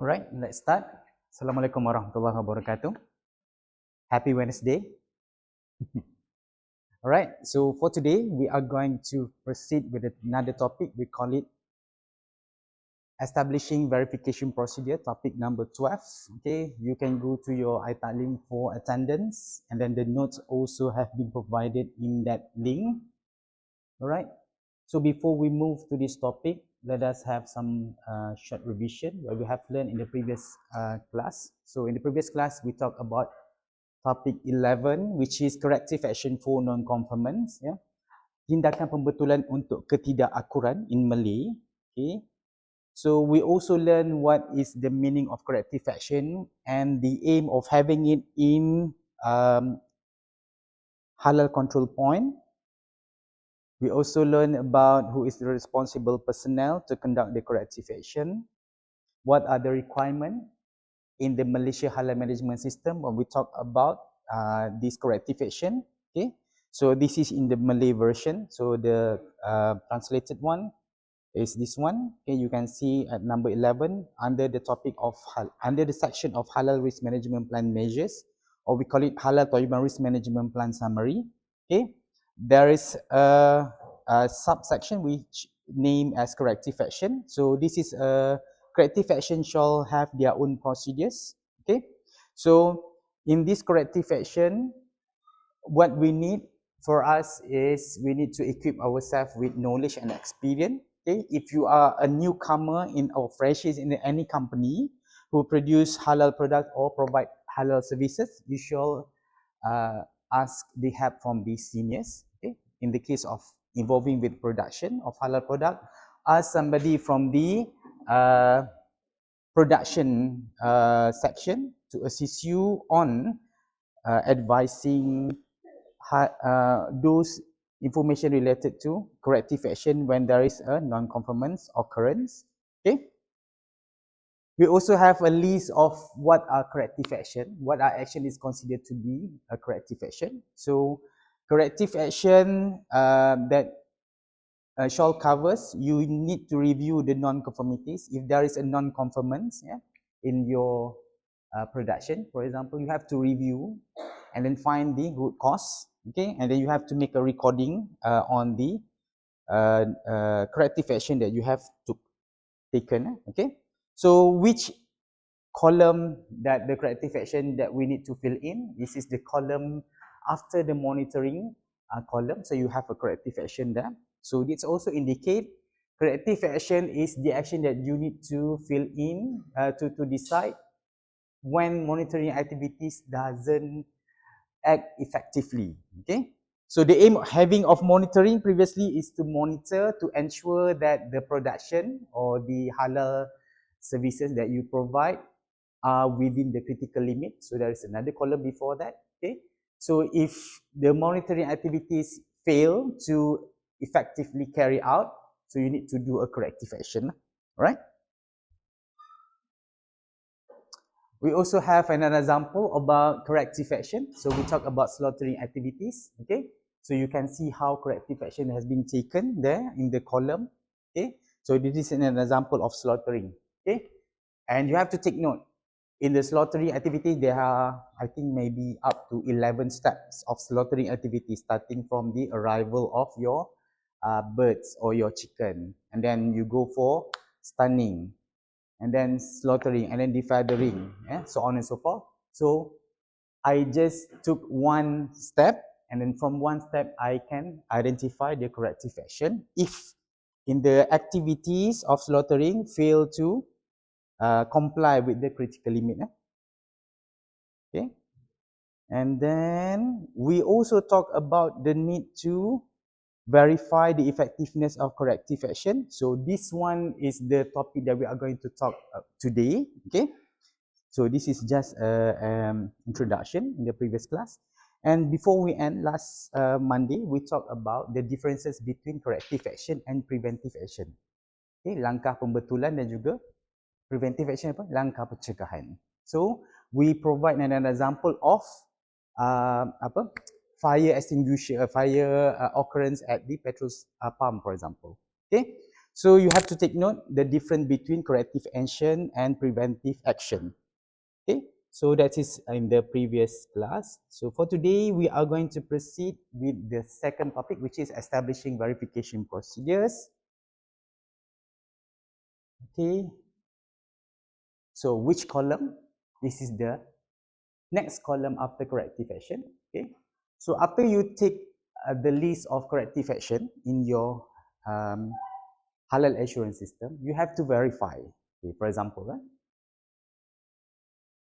Alright, let's start. Assalamualaikum warahmatullahi wabarakatuh. Happy Wednesday. Alright, so for today, we are going to proceed with another topic. We call it Establishing Verification Procedure, topic number 12. Okay, you can go to your iTalim for attendance, and then the notes also have been provided in that link. Alright, so before we move to this topic, let us have some short revision what we have learned in the previous class. So in the previous class, we talked about topic 11, which is corrective action for non-conformance. Ya. Tindakan pembetulan untuk ketidakakuran in Malay. Okay. So we also learn what is the meaning of corrective action and the aim of having it in halal control point. We also learn about who is the responsible personnel to conduct the corrective action. What are the requirements in the Malaysia Halal Management System when we talk about this corrective action. Okay, so this is in the Malay version. So the translated one is this one. Okay, you can see at number 11 under the topic of under the section of Halal Risk Management Plan measures, or we call it Halal Toyiban Risk Management Plan summary. Okay, there is a subsection which named as corrective action. So this is a corrective action shall have their own procedures. Okay, so in this corrective action, what we need for us is we need to equip ourselves with knowledge and experience. Okay, if you are a newcomer in or freshies in any company who produce halal product or provide halal services, you shall ask the help from these seniors. Okay, in the case of involving with production of halal product, ask somebody from the production section to assist you on advising those information related to corrective action when there is a non-conformance occurrence. Okay. We also have a list of what are corrective action, what are action is considered to be a corrective action. So corrective action that shall covers, you need to review the non-conformities. If there is a non-conformance in your production, for example, you have to review and then find the root cause. Okay, and then you have to make a recording on the corrective action that you have taken. Okay, so which column that the corrective action that we need to fill in? This is the column after the monitoring column. So you have a corrective action there. So this also indicate corrective action is the action that you need to fill in to decide when monitoring activities doesn't act effectively. Okay, so the aim of having of monitoring previously is to monitor to ensure that the production or the halal services that you provide are within the critical limit. So there is another column before that. Okay, so if the monitoring activities fail to effectively carry out, so you need to do a corrective action. All right. We also have another example about corrective action. So we talk about slaughtering activities. Okay, so you can see how corrective action has been taken there in the column. Okay, so this is an example of slaughtering. Okay, and you have to take note. In the slaughtering activity, there are, I think, maybe up to 11 steps of slaughtering activity, starting from the arrival of your birds or your chicken, and then you go for stunning, and then slaughtering, and then defeathering, so on and so forth. So I just took one step, and then from one step I can identify the corrective action if in the activities of slaughtering fail to comply with the critical limit. Okay, and then we also talk about the need to verify the effectiveness of corrective action. So this one is the topic that we are going to talk today. Okay, so this is just an introduction in the previous class. And before we end, last Monday we talked about the differences between corrective action and preventive action. Okay, langkah pembetulan dan juga preventive action apa? Langkah pencegahan. So we provide an example of fire extinguisher, fire occurrence at the petrol pump, for example. Okay, So you have to take note the difference between corrective action and preventive action. Okay, so that is in the previous class. So for today, we are going to proceed with the second topic, which is establishing verification procedures. Okay, so which column? This is the next column after corrective action. Okay, so after you take the list of corrective action in your halal assurance system, you have to verify. Okay, for example,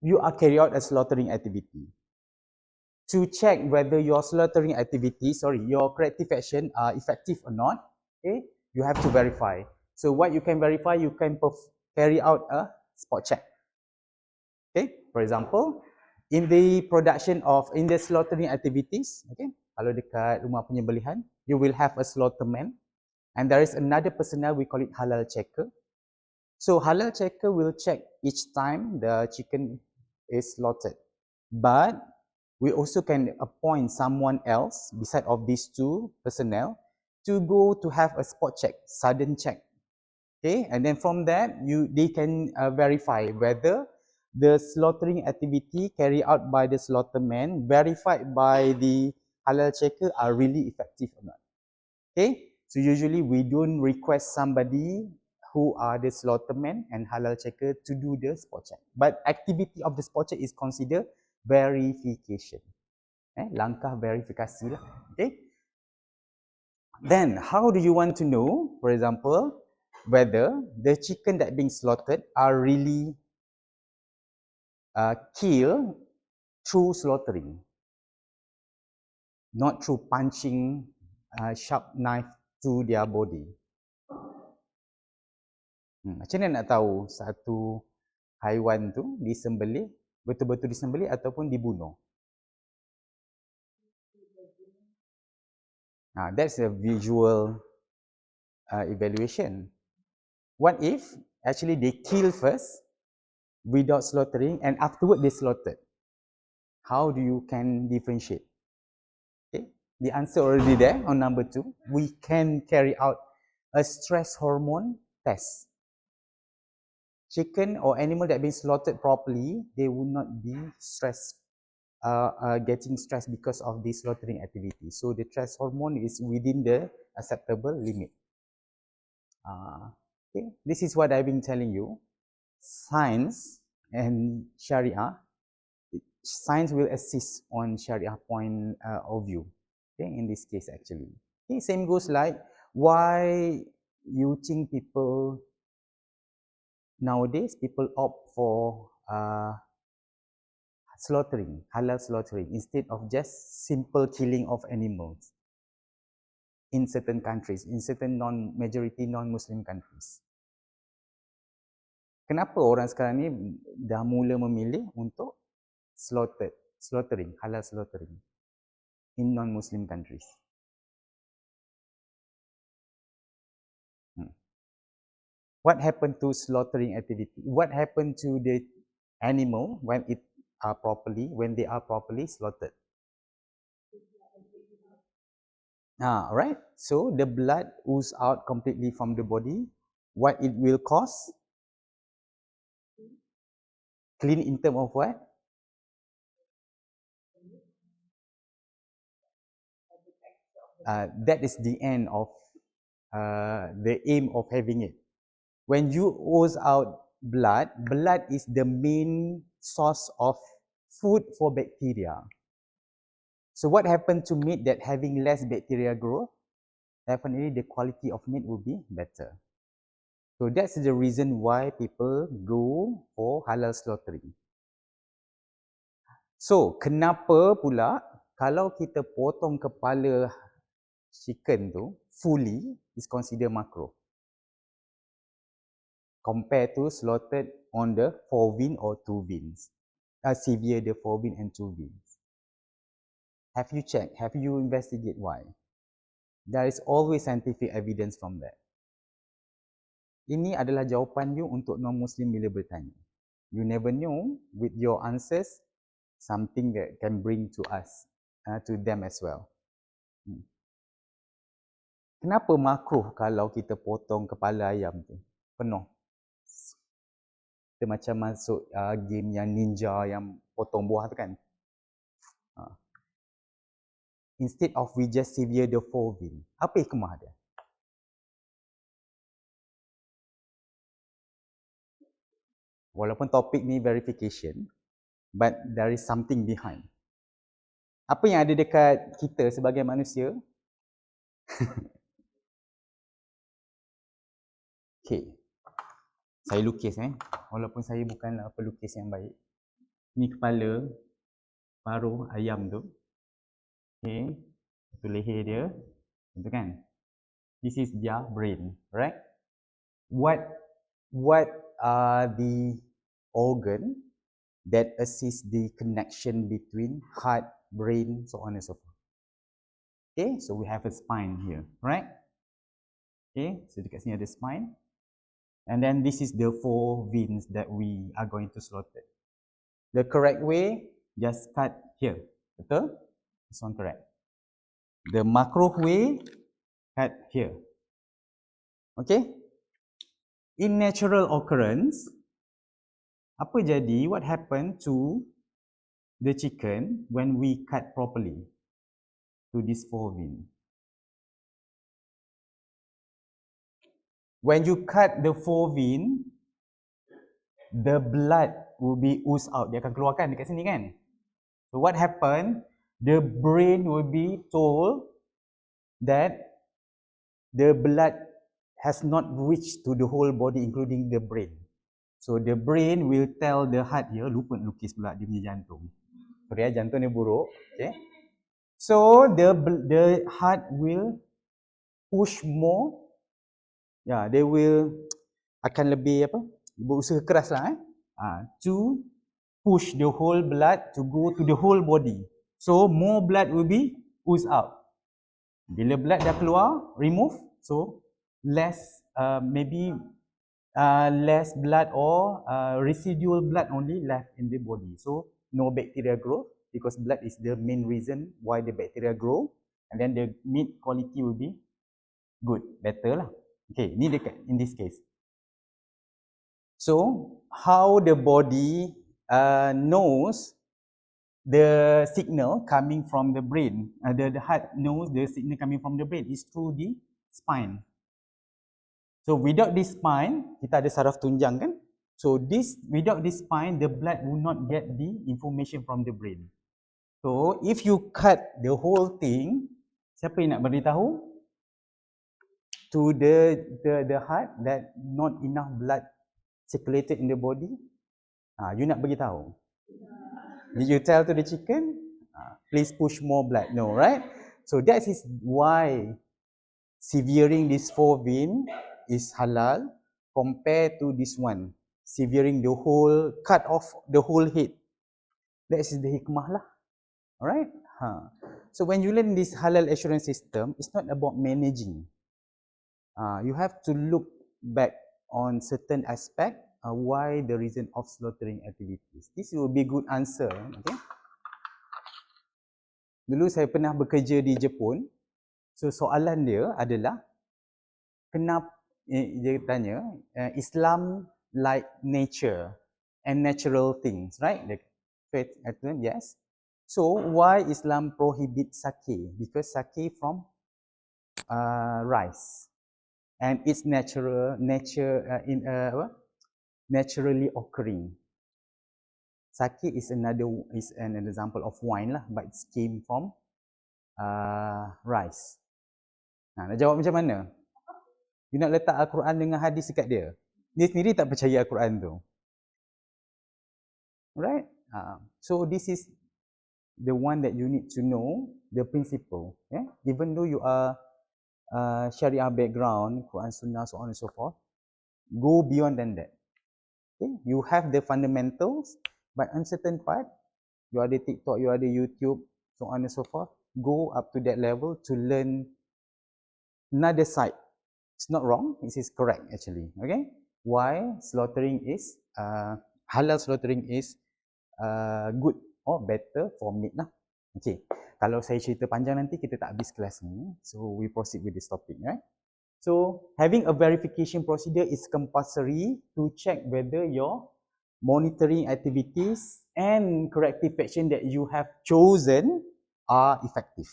you are carry out a slaughtering activity. To check whether your slaughtering activity, your corrective action are effective or not, okay, you have to verify. So what you can verify, you can carry out a spot check. Okay, for example, in the slaughtering activities, okay, kalau dekat rumah penyembelihan, you will have a slaughterman, and there is another personnel, we call it halal checker. So halal checker will check each time the chicken is slaughtered. But we also can appoint someone else beside of these two personnel to go to have a spot check, sudden check. Okay, and then from that, they can verify whether the slaughtering activity carried out by the slaughterman, verified by the halal checker, are really effective or not. Okay, so usually we don't request somebody who are the slaughterman and halal checker to do the spot check. But activity of the spot check is considered verification. Langkah verifikasi lah. Okay. Then how do you want to know, for example, whether the chicken that being slaughtered are really killed through slaughtering, not through punching sharp knife to their body. Macam mana nak tahu satu haiwan tu disembelih, betul-betul disembelih ataupun dibunuh? That's a visual evaluation. What if actually they kill first without slaughtering and afterward they slaughtered? How do you can differentiate? Okay, the answer already there on number 2. We can carry out a stress hormone test. Chicken or animal that been slaughtered properly, they will not be stressed, getting stressed because of the slaughtering activity. So the stress hormone is within the acceptable limit. Okay, this is what I've been telling you. Science and Sharia, science will assist on Sharia point of view. Okay, in this case actually. Okay, same goes like why you think people nowadays opt for slaughtering, halal slaughtering, instead of just simple killing of animals in certain countries, in certain non-majority non-Muslim countries. Kenapa orang sekarang ni dah mula memilih untuk slaughtering, halal slaughtering in non-Muslim countries? What happened to slaughtering activity? What happened to the animal when they are properly slaughtered? Right. So the blood ooze out completely from the body. What it will cause? Clean in terms of what? That is the end of the aim of having it. When you ooze out blood is the main source of food for bacteria. So what happened to meat that having less bacteria growth? Definitely the quality of meat will be better. So that's the reason why people go for halal slaughtering. So kenapa pula kalau kita potong kepala chicken tu fully is considered makruh compared to slaughtered on the 4 vein or 2 veins, severe the 4 vein and 2 veins. Have you checked? Have you investigated why? There is always scientific evidence from that. Ini adalah jawapan you untuk non-Muslim bila bertanya. You never know with your answers something that can bring to us, to them as well. kenapa makruh kalau kita potong kepala ayam tu? Penuh. Kita macam masuk game yang ninja yang potong buah tu kan. Instead of we just sever the forevein. Apa hikmah dia? Walaupun topik ni verification, but there is something behind. Apa yang ada dekat kita sebagai manusia? Okay. Saya lukis walaupun saya bukanlah pelukis yang baik. Ni kepala paruh ayam tu. Okay. Itu leher dia. Itu kan? This is their brain, right? What are the organ that assist the connection between heart, brain, so on and so forth? Okay, so we have a spine here, right? Okay, so dekat sini ada spine. And then this is the 4 veins that we are going to slaughter. The correct way, just cut here. Betul? This one correct. The makruh way, cut here. Okay? In natural occurrence, apa jadi? What happened to the chicken when we cut properly to this 4 veins? When you cut the 4 vein, the blood will be oozed out. Dia akan keluarkan dekat sini kan? So what happened? The brain will be told that the blood has not reached to the whole body including the brain. So the brain will tell the heart, ya lupa lukis pula dia punya jantung. Sorry jantung ni buruk. Okay. So the heart will push more. Ya, they will akan lebih berusaha keras lah to push the whole blood to go to the whole body. So more blood will be oozed out. Bila blood dah keluar, remove, so less maybe less blood or residual blood only left in the body. So no bacteria growth because blood is the main reason why the bacteria grow, and then the meat quality will be good, better lah. Okay, ni dekat in this case. So how the body knows the signal coming from the brain, the heart knows the signal coming from the brain is through the spine. So without this spine, kita ada saraf tunjang kan? So without this spine, the blood will not get the information from the brain. So if you cut the whole thing, siapa yang nak beritahu? To the heart that not enough blood circulated in the body, you nak bagi tahu. Did you tell to the chicken, please push more blood? No, right? So that is why severing this 4 vein is halal compared to this one, severing the whole, cut off the whole head. That is the hikmah lah. Alright? So when you learn this halal assurance system, it's not about managing. You have to look back on certain aspect why the reason of slaughtering activities. This will be good answer. Okay? Dulu saya pernah bekerja di Jepun. So soalan dia adalah kenapa dia tanya Islam like nature and natural things, right? The faith yes. So why Islam prohibit sake? Because sake from rice. And it's naturally occurring. Sake is an example of wine lah, but it came from rice. Nak jawab macam mana? You nak letak Al-Quran dengan hadis dekat dia. Dia sendiri tak percaya Al-Quran tu. Right? So this is the one that you need to know the principle. Yeah? Even though you are Syariah background, Quran Sunnah, so on and so forth, go beyond than that. Okay? You have the fundamentals, but on certain part, you ada TikTok, you ada YouTube, so on and so forth, go up to that level to learn another side. It's not wrong, it is correct actually. Okay? Why slaughtering is, halal slaughtering is good or better for meat lah. Okay. Kalau saya cerita panjang nanti kita tak habis kelas ni. So we proceed with this topic, right? So having a verification procedure is compulsory to check whether your monitoring activities and corrective action that you have chosen are effective.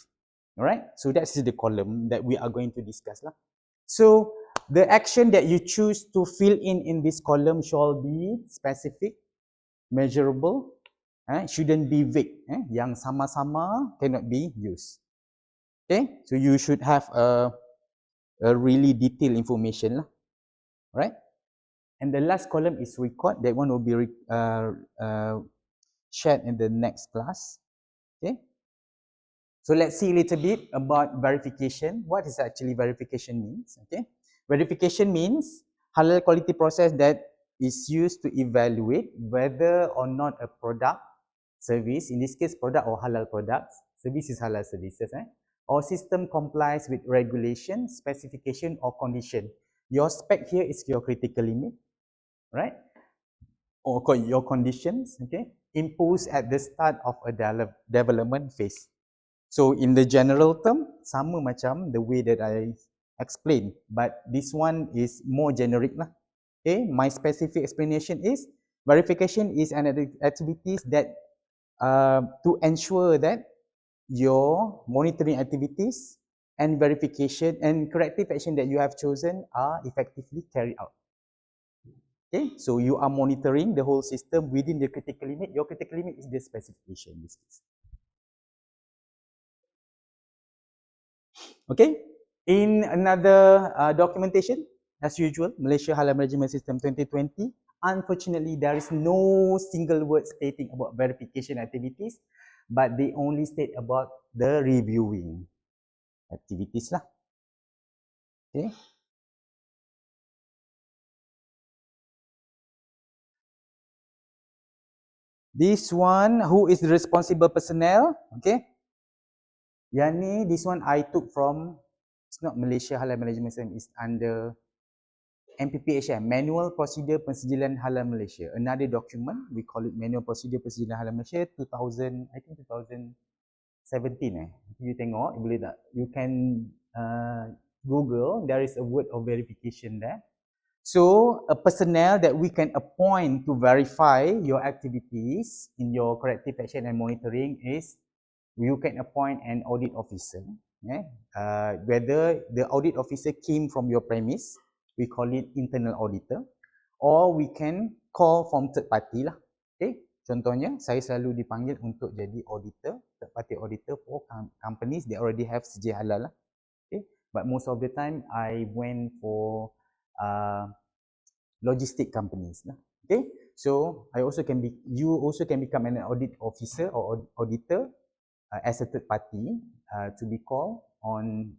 Alright, so that's the column that we are going to discuss lah. So the action that you choose to fill in this column shall be specific, measurable, shouldn't be vague. Yang sama-sama cannot be used. Okay, so you should have a really detailed information lah. Right? And the last column is record. That one will be shared in the next class. Okay. So let's see a little bit about verification. What is actually verification means? Okay. Verification means halal quality process that is used to evaluate whether or not a product, service, in this case product or halal products, service is halal services, or system complies with regulation, specification or condition. Your spec here is your critical limit, right? Or your conditions, okay, imposed at the start of a development phase. So in the general term, sama macam the way that I explained, but this one is more generic lah. Okay, my specific explanation is verification is an activities that to ensure that your monitoring activities and verification and corrective action that you have chosen are effectively carried out. Okay, so you are monitoring the whole system within the critical limit. Your critical limit is the specification in this case. Okay, in another documentation, as usual, Malaysia Halal Management System 2020, unfortunately, there is no single word stating about verification activities, but they only state about the reviewing activities lah. Okay. This one, who is the responsible personnel? Okay. Yang ni, this one I took from, it's not Malaysia Halal Management System, it's under MPPHM, Manual Procedure Pensijilan Halal Malaysia. Another document, we call it Manual Procedure Pensijilan Halal Malaysia 2000, I think 2017 You tengok, boleh tak? You can Google, there is a word of verification there. So, a personnel that we can appoint to verify your activities in your corrective action and monitoring is, you can appoint an audit officer. Whether the audit officer came from your premise, we call it internal auditor, or we can call from third party lah. Okay, contohnya saya selalu dipanggil untuk jadi auditor, third party auditor for companies that already have CJ halal lah. Okay, but most of the time I went for logistic companies lah. Okay, so you also can become an audit officer or auditor as a third party to be called on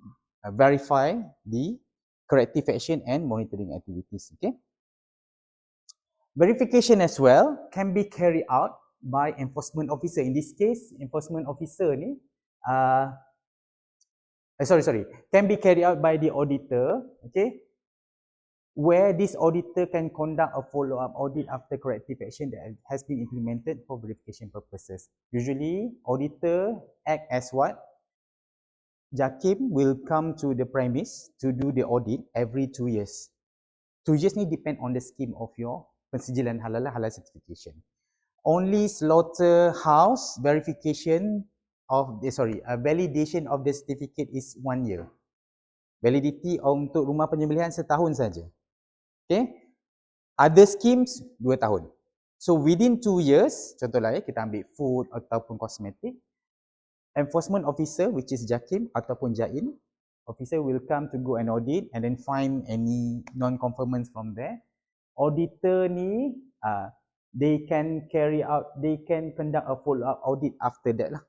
verify the corrective action and monitoring activities. Okay. Verification as well can be carried out by enforcement officer. In this case, enforcement officer ni, can be carried out by the auditor. Okay. Where this auditor can conduct a follow-up audit after corrective action that has been implemented for verification purposes. Usually, auditor act as what? JAKIM will come to the premise to do the audit every 2 years. 2 years ni depend on the scheme of your pensijilan halal certification. Only slaughterhouse verification of validation of the certificate is 1 year. Validity untuk rumah penyembelihan setahun saja. Okay. Other schemes 2 tahun. So within 2 years, contohlah kita ambil food ataupun kosmetik, enforcement officer, which is JAKIM ataupun JAIN, officer will come to go and audit and then find any non-conformance from there. Auditor ni, they can conduct a follow-up audit after that lah.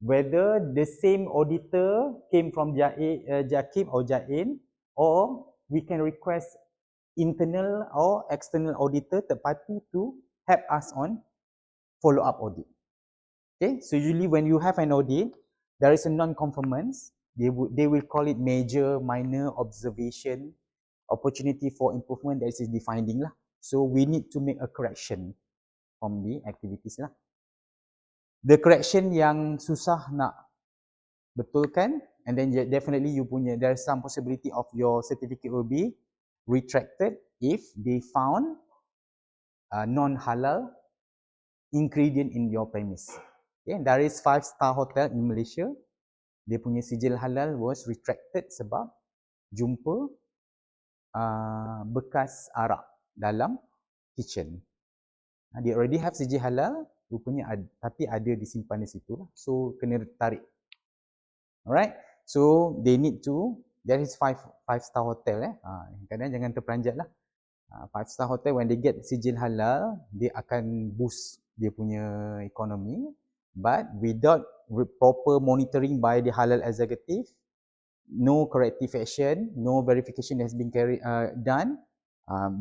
Whether the same auditor came from JAKIM or JAIN, or we can request internal or external auditor, third party, to help us on follow-up audit. Okay, so usually when you have an audit, there is a non-conformance. They will call it major, minor, observation, opportunity for improvement, that is the finding lah. So we need to make a correction from the activities lah. The correction yang susah nak betul kan? And then definitely you punya, there's some possibility of your certificate will be retracted if they found non-halal ingredient in your premise. Okay, there is 5-star hotel in Malaysia. Dia punya sijil halal was retracted sebab jumpa bekas arak dalam kitchen. They already have sijil halal, rupanya tapi ada disimpan di situ lah. So kena tarik. Alright. So they need to, there is 5-star hotel kadang jangan terperanjat lah. 5-star hotel when they get sijil halal, dia akan boost dia punya ekonomi, but without proper monitoring by the halal executive, no corrective action, no verification has been done,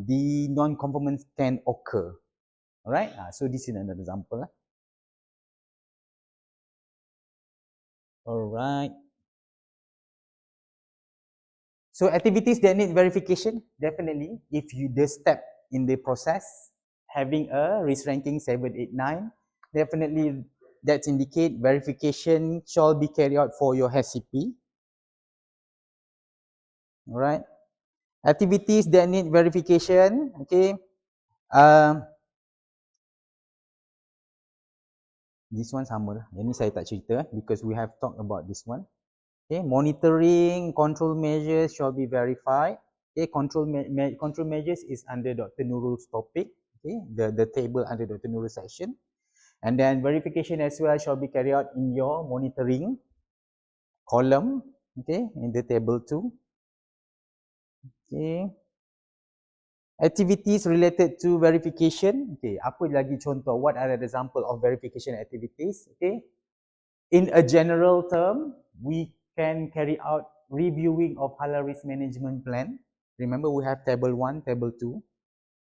the non-conformance can occur. Alright, so this is another example. Alright. So activities that need verification, definitely, if you the step in the process, having a risk ranking 7, 8, 9, definitely that indicate verification shall be carried out for your HCP. Alright. Activities that need verification, okay. This one sama lah. Yang ni saya tak cerita because we have talked about this one. Okay, monitoring, control measures shall be verified. Okay, control measures is under Dr. Nurul's topic. Okay, the table under Dr. Nurul's section. And then verification as well shall be carried out in your monitoring column. Okay, in the table 2. Okay. Activities related to verification. Okay, apa lagi contoh? What are the example of verification activities? Okay, in a general term, we can carry out reviewing of halal risk management plan. Remember, we have table 1, table 2.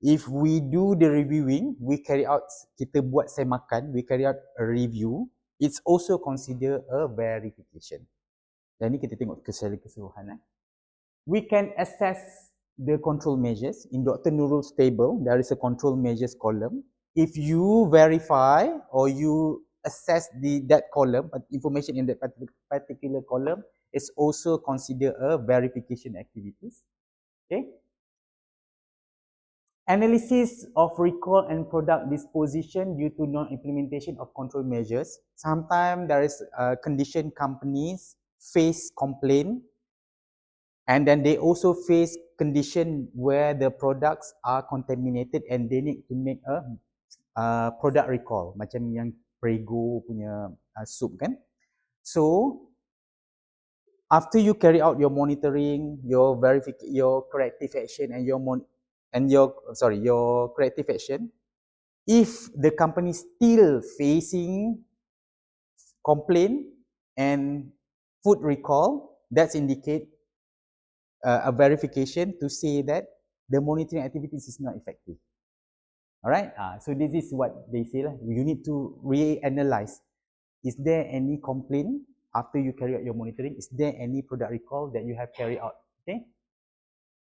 If we do the reviewing, we carry out, kita buat semakan, we carry out a review. It's also considered a verification. Dan ni kita tengok keseluruhan. We can assess the control measures. In Dr. Nurul's table, there is a control measures column. If you verify or you assess that column, information in that particular column is also considered a verification activities. Okay. Analysis of recall and product disposition due to non-implementation of control measures. Sometimes there is condition companies face complaint, and then they also face condition where the products are contaminated and they need to make a product recall, macam yang Prego punya soup kan. So after you carry out your monitoring, your verification, your corrective action, and your corrective action, if the company still facing complaint and food recall, that's indicate a verification to say that the monitoring activities is not effective. Alright, so this is what they say lah. You need to reanalyze. Is there any complaint after you carry out your monitoring? Is there any product recall that you have carried out? Okay.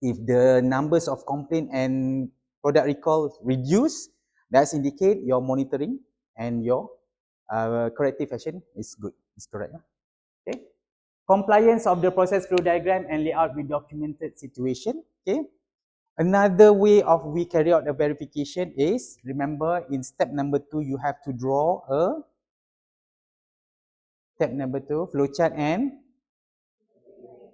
If the numbers of complaint and product recall reduce, that's indicate your monitoring and your corrective action is good. Is correct. Okay. Compliance of the process flow diagram and layout with documented situation. Okay. Another way of we carry out the verification is, remember in step number 2, you have to draw a step number 2, flowchart and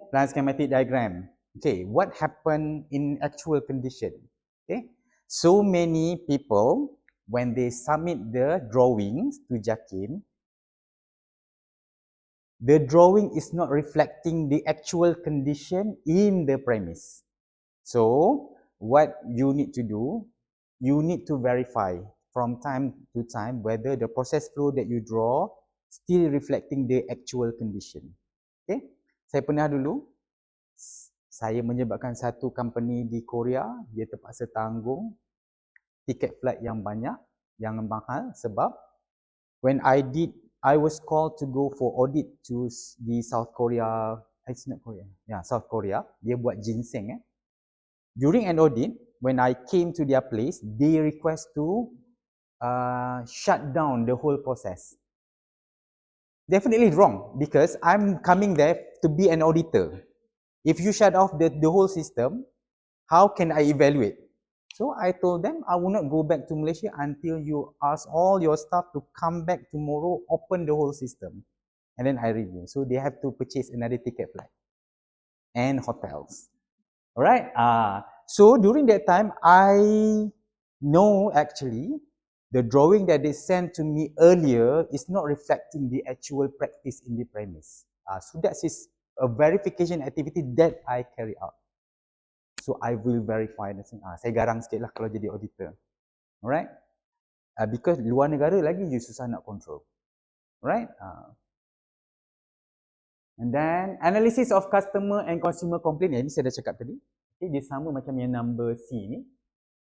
plan schematic diagram. Okay, what happened in actual condition? Okay, so many people, when they submit the drawings to JAKIM, the drawing is not reflecting the actual condition in the premise. So what you need to do, you need to verify from time to time whether the process flow that you draw still reflecting the actual condition. Okay, saya pernah dulu, saya menyebabkan satu company di Korea, dia terpaksa tanggung tiket flight yang banyak, yang mahal sebab when I was called to go for audit to the South Korea, it's not Korea, yeah, South Korea, dia buat ginseng. During an audit, when I came to their place, they request to shut down the whole process. Definitely wrong, because I'm coming there to be an auditor. If you shut off the whole system, how can I evaluate? So I told them I will not go back to Malaysia until you ask all your staff to come back tomorrow, open the whole system, and then I review. So they have to purchase another ticket flight and hotels. All right. So during that time, I know actually the drawing that they sent to me earlier is not reflecting the actual practice in the premise. So that is a verification activity that I carry out. So I will verify. Saya garang sikit lah kalau jadi auditor. Alright. Because luar negara lagi you susah nak control. Alright. And then analysis of customer and consumer complaint. Ini saya dah cakap tadi. Okay, dia sama macam yang number C ni.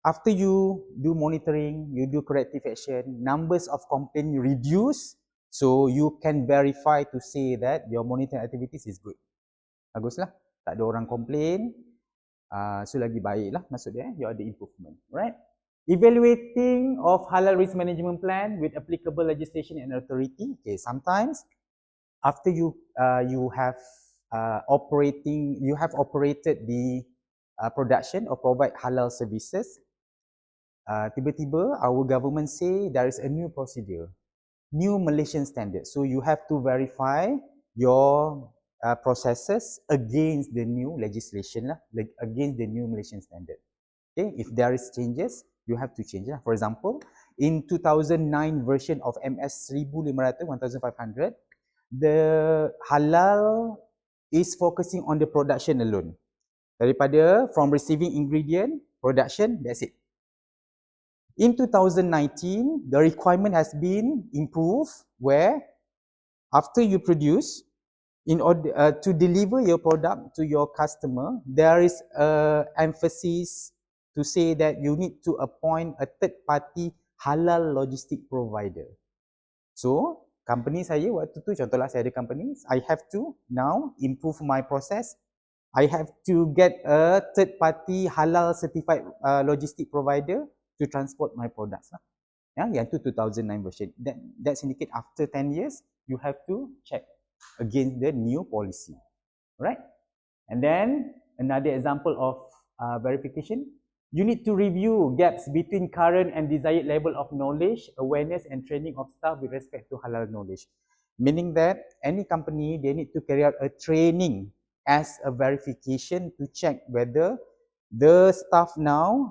After you do monitoring, you do corrective action, numbers of complaint reduce, so you can verify to say that your monitoring activities is good. Baguslah. Tak ada orang complain. So lagi baik lah maksud dia, you ada improvement, right? Evaluating of halal risk management plan with applicable legislation and authority. Okay, sometimes after you have operated the production or provide halal services, tiba-tiba our government say there is a new procedure, new Malaysian standard. So you have to verify your processes against the new legislation lah, against the new Malaysian standard. Okay, if there is changes, you have to change lah. For example, in 2009 version of MS 1500, the halal is focusing on the production alone. Daripada from receiving ingredient, production, that's it. In 2019, the requirement has been improved where after you produce, in order to deliver your product to your customer, there is a emphasis to say that you need to appoint a third party halal logistic provider. So, company saya waktu tu, contohlah saya ada company, I have to now improve my process. I have to get a third party halal certified logistic provider to transport my products lah. Yang tu 2009 version. That's indicate after 10 years, you have to check against the new policy, right? And then another example of verification, you need to review gaps between current and desired level of knowledge, awareness and training of staff with respect to halal knowledge. Meaning that any company, they need to carry out a training as a verification to check whether the staff now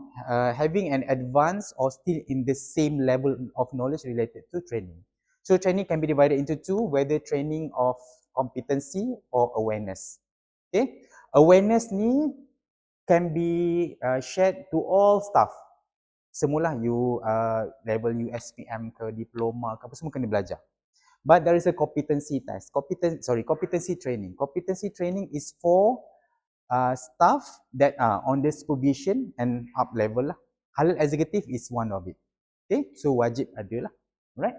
having an advanced or still in the same level of knowledge related to training. So training can be divided into two, whether training of competency or awareness. Okay, awareness ni can be shared to all staff. Semula you level USPM ke diploma ke apa semua kena belajar. But there is a competency test. Competency training. Competency training is for staff that are on the supervision and up level lah. Halal executive is one of it. Okay, so wajib ada lah, right?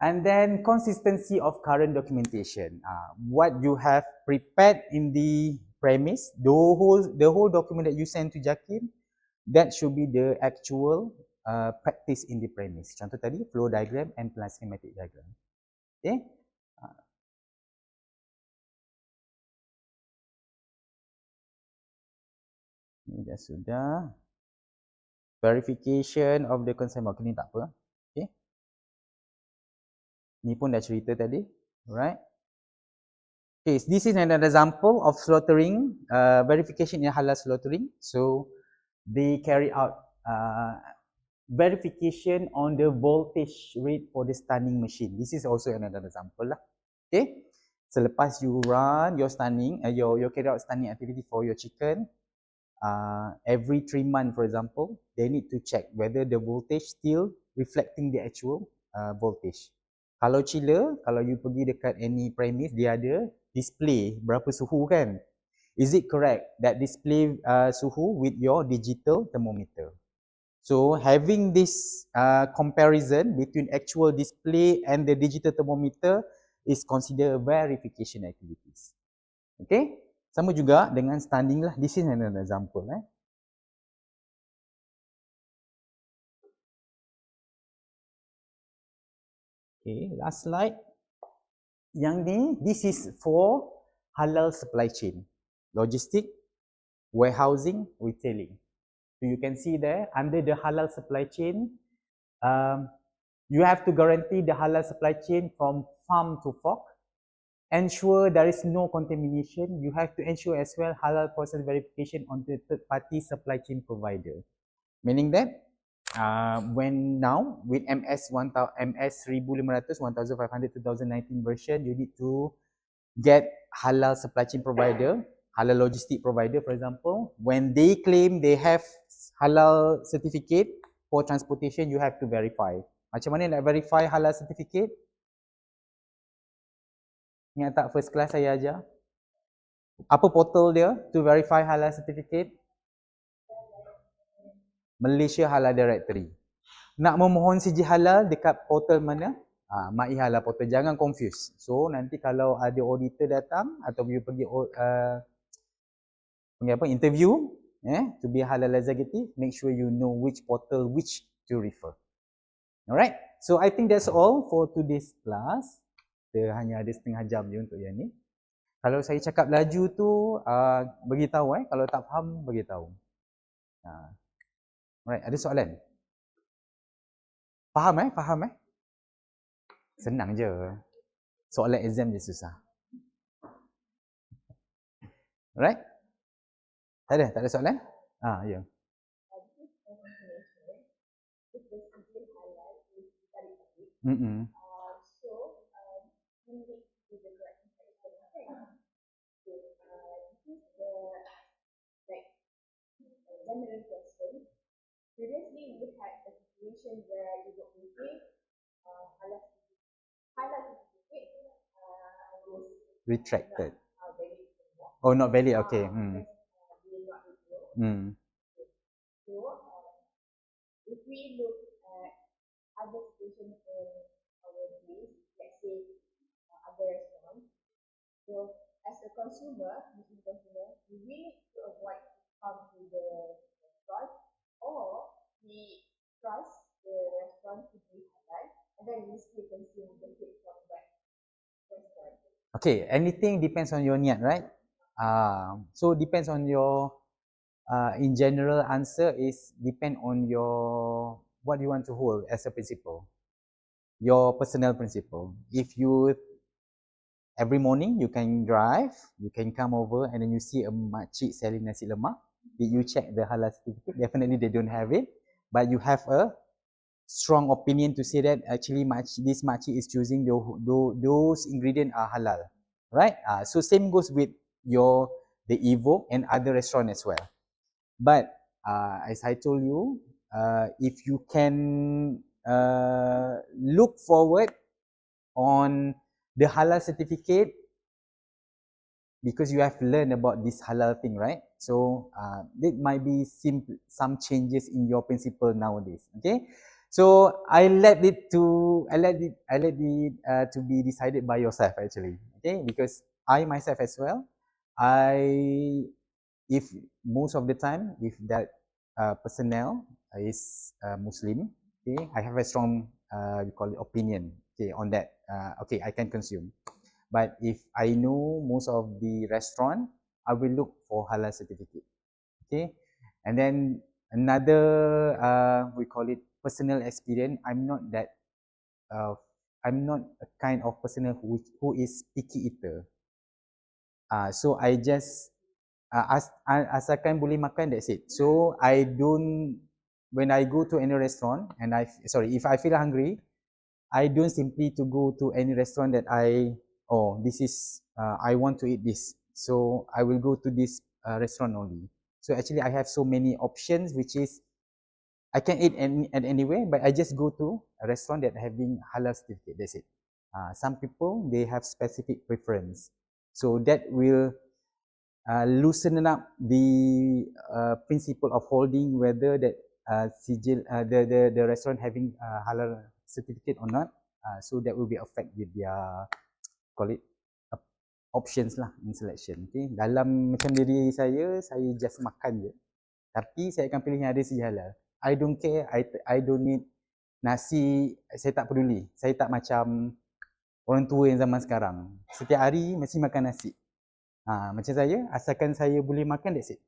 And then consistency of current documentation. What you have prepared in the premise, the whole document that you send to JAKIM, that should be the actual practice in the premise. Contoh tadi, flow diagram and plan schematic diagram. Okay. Ini dah sudah. Verification of the consent mark. Ini tak apa. Okay. Ni pun dah cerita tadi. Alright. Okay, this is an example of slaughtering, verification in halal slaughtering. So, they carry out verification on the voltage rate for the stunning machine. This is also another example lah. Okay, selepas you run your stunning, your carry out stunning activity for your chicken, every 3 months, for example, they need to check whether the voltage still reflecting the actual voltage. Kalau chiller, kalau you pergi dekat any premise, dia ada display berapa suhu kan. Is it correct that display suhu with your digital thermometer? So having this comparison between actual display and the digital thermometer is considered verification activities. Okay? Sama juga dengan standing lah. This is another example. Okay, last slide. Yang ni, this is for halal supply chain, logistic, warehousing, retailing. So you can see there, under the halal supply chain, you have to guarantee the halal supply chain from farm to fork. Ensure there is no contamination. You have to ensure as well halal process verification on the third-party supply chain provider. Meaning that when now with MS 1500, 1500 2019 version, you need to get halal supply chain provider, halal logistic provider, for example. When they claim they have halal certificate for transportation, you have to verify. Macam mana nak verify halal certificate? Ingat tak first class saya ajar? Apa portal dia to verify halal certificate? Malaysia Halal Directory. Nak memohon sijil halal dekat portal mana? MAI Halal portal. Jangan confuse. So nanti kalau ada auditor datang atau you pergi interview to be halal executive, make sure you know which portal which to refer. Alright. So I think that's all for today's class. Kita hanya ada setengah jam je untuk yang ni. Kalau saya cakap laju tu beritahu kalau tak faham beritahu. Alright, ada soalan? Faham Faham Senang je. Soalan exam je susah. Alright? Tak ada soalan? Ya. General question. Previously, we had a situation where you got received halal certificate was retracted. Oh, not valid. Okay. So, if we look at other situations in our days, let's say other restaurants, so as a consumer, we need to avoid come to the restaurant, or we trust the restaurant to be halal, and then we still consume the food from that restaurant. Okay, anything depends on your niat, right? So depends on your, in general answer is depend on your, what you want to hold as a principle. Your personal principle. If you every morning you can drive, you can come over and then you see a makcik selling nasi lemak. Did you check the halal certificate? Definitely they don't have it, but you have a strong opinion to say that actually this makcik is choosing those ingredients are halal, right? So same goes with the Evo and other restaurant as well. But as I told you, if you can look forward on the halal certificate, because you have learned about this halal thing, right? So it might be some changes in your principle nowadays. Okay, so I let it to be decided by yourself actually. Okay, because I myself as well, if most of the time if that personnel is Muslim, okay, I have a strong we call it opinion, okay, on that. Okay, I can consume. But if I know most of the restaurant, I will look for halal certificate. Okay, and then another we call it personal experience. I'm not a kind of person who is picky eater. So I just asalkan boleh makan, that's it. So I don't, when I go to any restaurant and if I feel hungry, I don't simply to go to any restaurant that this is I want to eat this, so I will go to this restaurant only. So actually I have so many options, which is I can eat anywhere, but I just go to a restaurant that having halal certificate, that's it. Some people, they have specific preference, so that will loosen up the principle of holding whether that the restaurant having halal certificate or not. So that will be affect with their call it options lah in selection. Okay, dalam macam diri saya just makan je, tapi saya akan pilih yang ada sijil halal. I don't care, I don't need nasi saya tak peduli. Saya tak macam orang tua yang zaman sekarang. Setiap hari mesti makan nasi. Macam saya, asalkan saya boleh makan, that's it.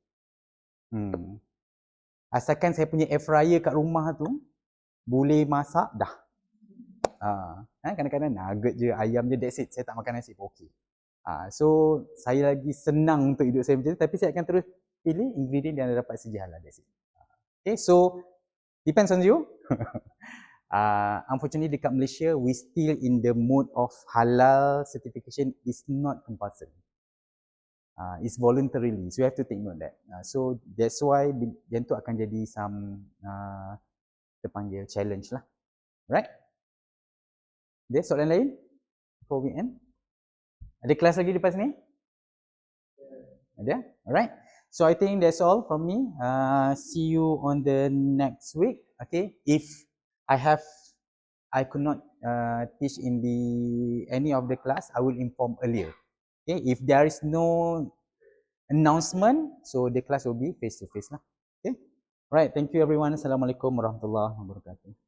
Asalkan saya punya air fryer kat rumah tu boleh masak, dah. Kadang-kadang nugget je, ayam je, that's it. Saya tak makan nasi pun okey. So saya lagi senang untuk hidup saya macam tu, tapi saya akan terus pilih ingredient yang dapat sedia halal, that's it. Okay, so depends on you. Unfortunately dekat Malaysia, we still in the mode of halal certification is not compulsory. It's voluntarily, so you have to take note that. So that's why yang tu akan jadi some kita panggil challenge lah, right? Ada soalan lain before we end? Ada kelas lagi lepas ni? Ada? Alright. So I think that's all from me. See you on the next week. Okay. If I could not teach in any of the class, I will inform earlier. Okay. If there is no announcement, so the class will be face to face lah. Okay. Right. Thank you everyone. Assalamualaikum warahmatullahi wabarakatuh.